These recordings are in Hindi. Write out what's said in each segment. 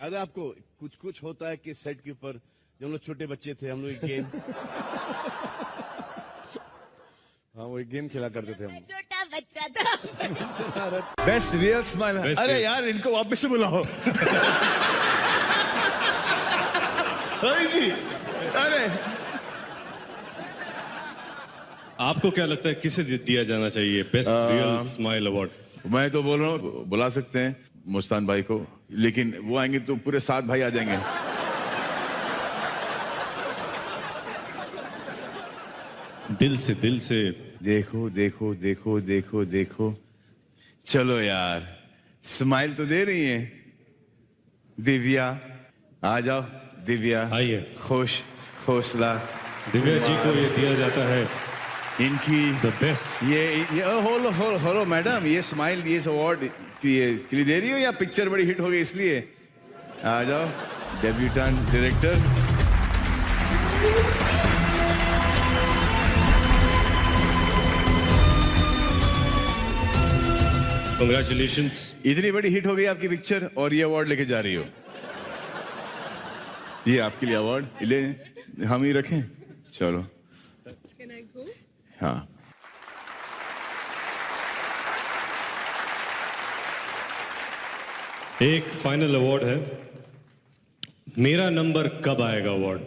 याद है आपको कुछ कुछ होता है कि सेट के ऊपर जब हम लोग छोटे बच्चे थे हम लोग एक गेम हाँ वो एक गेम खेला करते थे हम छोटा बच्चा था। Best real smile. अरे यार इनको वापस से बुलाओ। रवि जी अरे आपको क्या लगता है किसे दिया जाना चाहिए बेस्ट रियल स्माइल अवार्ड? मैं तो बोल रहा हूँ बुला सकते हैं मुस्तान भाई को, लेकिन वो आएंगे तो पूरे 7 भाई आ जाएंगे। दिल से देखो देखो देखो देखो देखो, चलो यार स्माइल तो दे रही है। दिव्या आ जाओ। दिव्या आइए। हौसला। दिव्या जी को ये दिया जाता है इनकी द बेस्ट। ये होलो मैडम, ये स्माइल ये अवार्ड के लिए दे रही हो या पिक्चर बड़ी हिट हो गई इसलिए? आ जाओ डेब्यूटेंट डायरेक्टर। कांग्रेचुलेशंस। इतनी बड़ी हिट हो गई आपकी पिक्चर और ये अवार्ड लेके जा रही हो। ये आपके लिए अवार्ड ले हम ही रखें। चलो हाँ एक फाइनल अवार्ड है मेरा नंबर कब आएगा अवार्ड।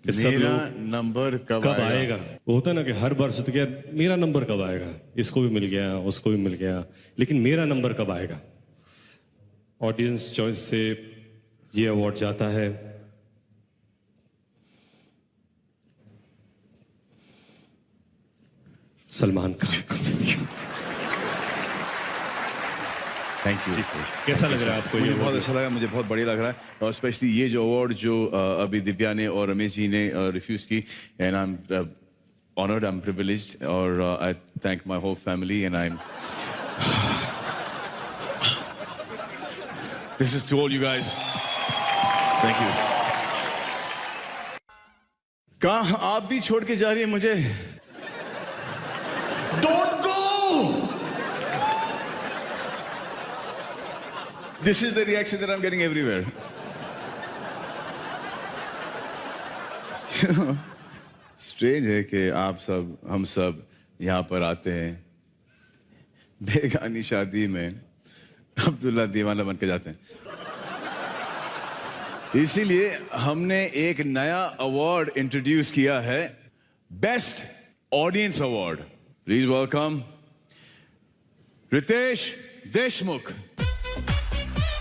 मेरा नंबर कब आएगा? होता ना कि हर बार सोचते कि यार मेरा नंबर कब आएगा, इसको भी मिल गया उसको भी मिल गया, लेकिन मेरा नंबर कब आएगा। ऑडियंस चॉइस से ये अवार्ड जाता है सलमान खान। Thank you. कैसा लग रहा है आपको? मुझे ये बहुत अच्छा लगा, मुझे बहुत बढ़िया लग रहा है, और स्पेशली ये जो अवार्ड जो अभी दिव्या ने और रमेश जी ने रिफ्यूज की, and I am honoured, I am privileged, और I thank my whole family and I am this is to all you guys, thank you. कहाँ आप भी छोड़ के जा रही है मुझे? Don't go. This is the reaction that I'm getting everywhere. Strange है कि आप सब हम सब यहाँ पर आते हैं बेगानी शादी में अब्दुल्ला दीवाना बन के जाते हैं। इसीलिए हमने एक नया अवार्ड इंट्रोड्यूस किया है, best audience award. Please welcome Riteish Deshmukh.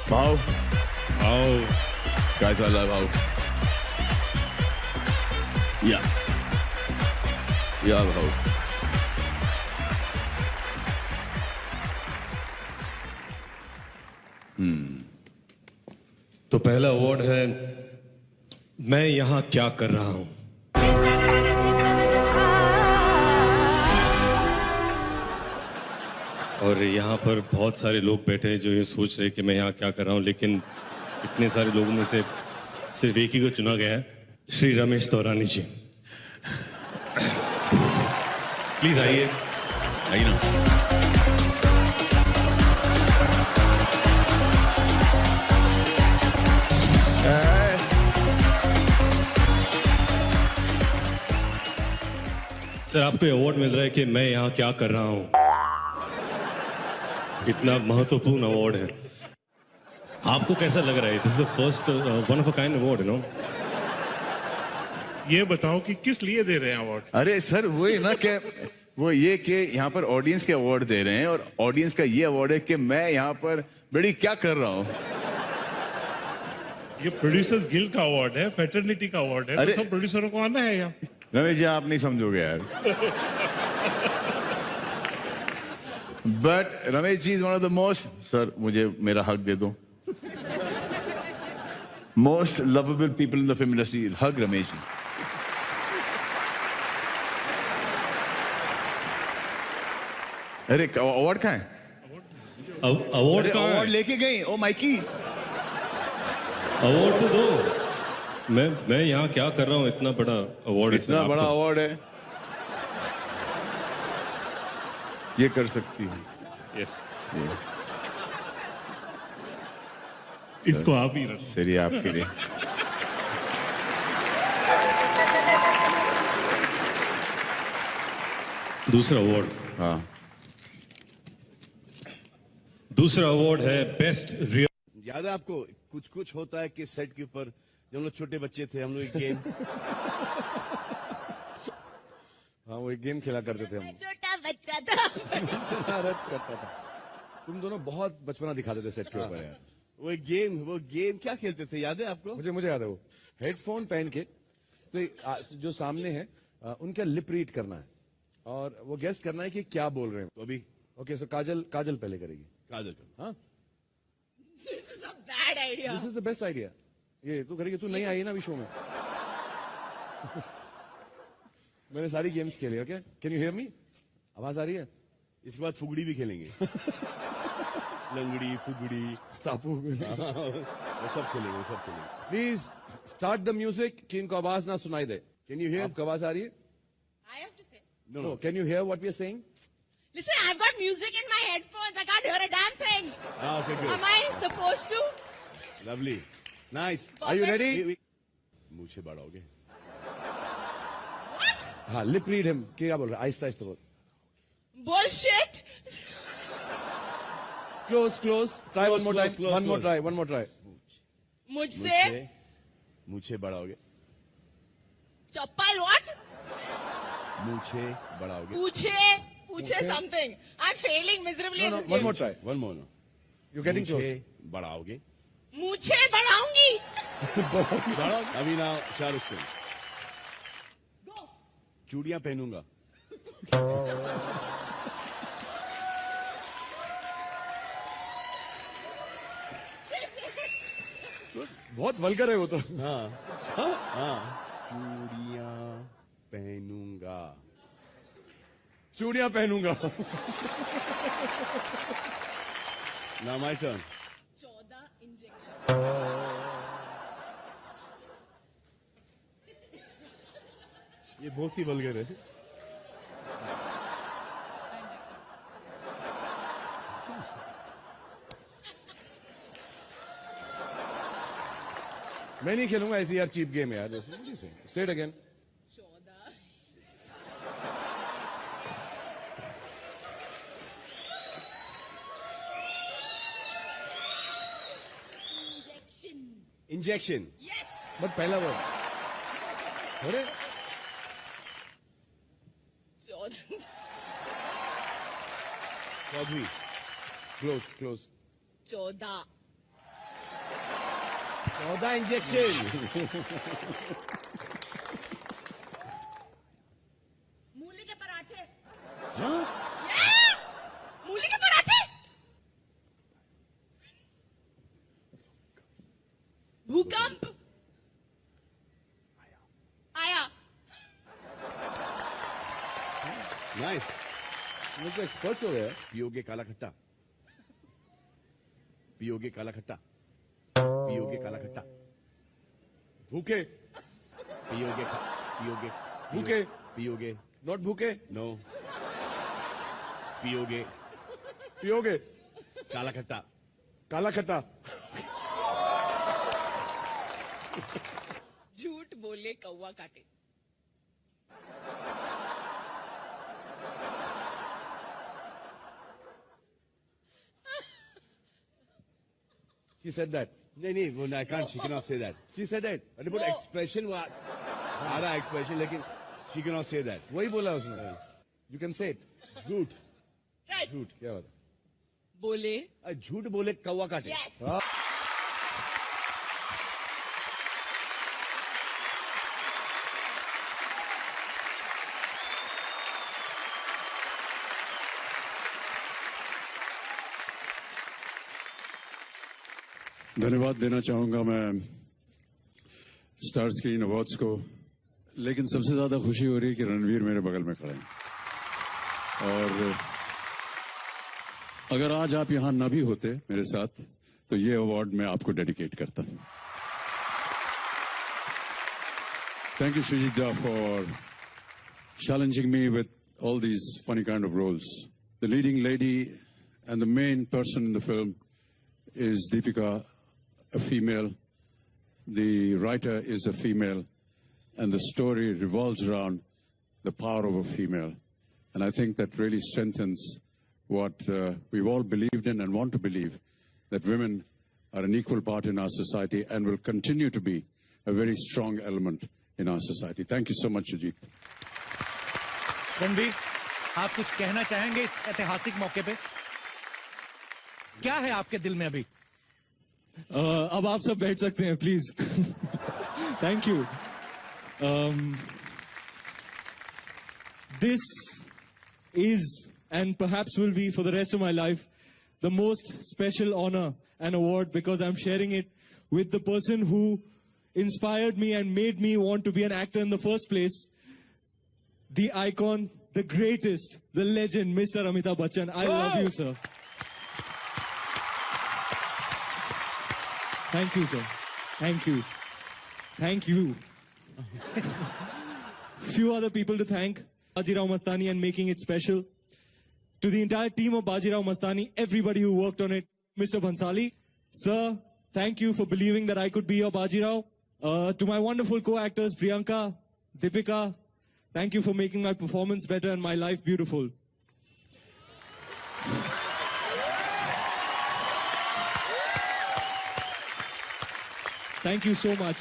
How? Guys, I love how. Yeah. How. तो पहला अवार्ड है मैं यहां क्या कर रहा हूं। और यहाँ पर बहुत सारे लोग बैठे हैं जो ये सोच रहे हैं कि मैं यहाँ क्या कर रहा हूँ, लेकिन इतने सारे लोगों में से सिर्फ एक ही को चुना गया है, श्री रमेश तौरानी जी। प्लीज आइए ना। सर आपको अवार्ड मिल रहा है कि मैं यहाँ क्या कर रहा हूँ, इतना महत्वपूर्ण अवार्ड है। आपको कैसा लग रहा है? This is the first one of a kind award, you know. ये बताओ कि किस लिए दे रहे हैं अवार्ड? अरे सर वही ना कि वो ये कि यहाँ पर ऑडियंस के अवार्ड दे रहे हैं, और ऑडियंस का ये अवार्ड है कि मैं यहाँ पर बड़ी क्या कर रहा हूँ। ये प्रोड्यूसर्स गिल्ड का अवार्ड है, फेटर्निटी का अवार्ड है, तो सब प्रोड्यूसरों को आना है यहाँ। रमेश जी आप नहीं समझोगे यार। But Ramesh ji is one of the most, sir मुझे मेरा हक दे दो, most lovable people in the film industry. हक रमेश जी। अरे अवार्ड कहाँ है? अवार्ड का अवार्ड लेके गई। ओ माइकी अवार्ड तो दो। मैं यहाँ क्या कर रहा हूँ, इतना बड़ा अवार्ड। इतना बड़ा अवार्ड है, ये कर सकती है। यस। इसको आप ही रखो। सर ये आपके लिए। दूसरा अवार्ड, हाँ दूसरा अवार्ड है बेस्ट रियल। याद है आपको कुछ कुछ होता है कि सेट के ऊपर जब हम लोग छोटे बच्चे थे हम लोग एक गेम हाँ वो एक गेम खेला करते थे हम। छोटा बच्चा था। शरारत करता था। तुम दोनों बहुत बचपना दिखाते थे सेट के ऊपर यार। वो गेम क्या खेलते थे याद है आपको? मुझे याद है वो हेडफोन पहन के तो जो सामने है उनका लिप रीड करना है और वो गेस करना है कि क्या बोल रहे हैं। तो अभी ओके सो काजल पहले करेगी। काजल कर। हाँ This is a bad idea. This is the best idea. ये तू करेगी, तू नहीं आई ना अभी शो में। मैंने सारी गेम्स खेली। Okay can you hear me? आवाज आ रही है? इसके बाद फुगड़ी भी खेलेंगे। लंगड़ी फुगड़ी स्टापू वो सब खेलेंगे। प्लीज स्टार्ट द म्यूजिक कि इनको आवाज ना सुनाई दे। Can you here? आपको आवाज आ रही है? I have to say. No can you hear what we are saying? Listen, I've got music in my headphones. I can't hear a damn thing. Okay good Am I supposed to? Lovely nice. Are you ready? मुझे बढ़ाओगे? हाँ लिप रीड हिम। क्या बोल रहा है? आहिस्ता आहिस्ता बोल। Bullshit. क्लोज ट्राई वन मोर close, time. One more try. मुझसे मुझे बढ़ाओगे? चप्पल what? मुझे बढ़ाओगे? पूछे something. I'm failing miserably in this one game. More try. One more no. You getting close. मुझे बढ़ाओगे? मुझे बढ़ाऊंगी. अभी ना शाहरुख खान। Go. चूड़ियां पहनूंगा। बहुत वल्गर है वो तो। चूड़ियां पहनूंगा। चूड़ियां पहनूंगा। ना माय टर्न। 14 इंजेक्शन. ये बहुत ही वल्गर है। मैं नहीं खेलूंगा ऐसी यार चीप गेम है यार। से it again. 14 injection. Yes. But पहला वर्ड। अरे 14. चौधरी। क्लोज 14. 14 इंजेक्शन। मूली के पराठे. Yeah! मूली के पराठे. भूकंप. आया. नाइस। मैं तो एक्सपर्ट्स हो गया। पियोगे काला खट्टा? पियोगे काला खट्टा? पियोगे काला खट्टा? भूखे पियोगे भूखे पियोगे? नॉट भूखे। नो। पियोगे पियोगे काला खट्टा? काला खट्टा। झूठ बोले कौवा काटे. She said that. नहीं I can't. She cannot say that. She said that. अरे but expression आ रहा है expression लेकिन she cannot say that. वही बोला उसने। You can say it. झूठ Right. झूठ क्या बात है? बोले. झूठ बोले कौवा काटे। Yes. धन्यवाद देना चाहूंगा मैं स्टार स्क्रीन अवार्ड्स को, लेकिन सबसे ज्यादा खुशी हो रही है कि रणवीर मेरे बगल में खड़े हैं। और अगर आज आप यहां न भी होते मेरे साथ तो ये अवार्ड मैं आपको डेडिकेट करता। Thank you Srijita for challenging me with all these funny kind of roles. The leading lady and the main person in the film is Deepika a female, the writer is a female, and the story revolves around the power of a female. And I think that really strengthens what we've all believed in and want to believe, that women are an equal part in our society and will continue to be a very strong element in our society. Thank you so much, Ajit. Ranveer, आप कुछ कहना चाहेंगे इस ऐतिहासिक मौके पे? क्या है आपके दिल में अभी? अब आप सब बैठ सकते हैं, please. Thank you. This is, and perhaps will be for the rest of my life, the most special honor and award, because I'm sharing it with the person who inspired me and made me want to be an actor in the first place. The icon, the greatest, the legend, Mr. Amitabh Bachchan. I love you, sir. Thank you, sir. Thank you. Thank you. Few other people to thank. Bajirao Mastani and making it special. To the entire team of Bajirao Mastani, everybody who worked on it. Mr. Bhansali, sir, thank you for believing that I could be your Bajirao. To my wonderful co-actors, Priyanka, Deepika, thank you for making my performance better and my life beautiful. Thank you so much.